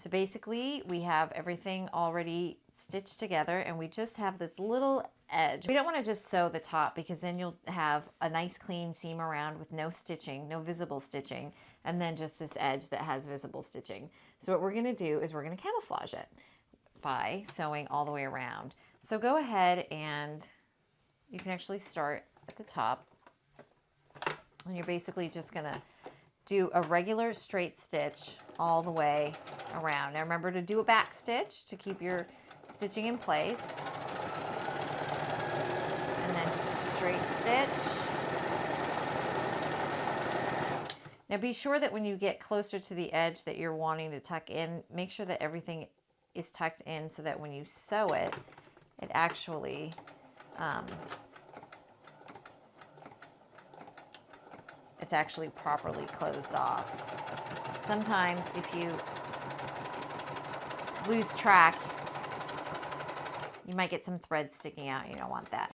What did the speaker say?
So basically we have everything already stitched together and we just have this little edge. We don't want to just sew the top because then you'll have a nice clean seam around with no stitching, no visible stitching, and then just this edge that has visible stitching. So what we're going to do is we're going to camouflage it by sewing all the way around. So go ahead and you can actually start at the top and you're basically just going to do a regular straight stitch all the way around. Now remember to do a back stitch to keep your stitching in place. And then just a straight stitch. Now be sure that when you get closer to the edge that you're wanting to tuck in, make sure that everything is tucked in so that when you sew it, it actually it's actually properly closed off. Sometimes if you lose track, you might get some thread sticking out. You don't want that.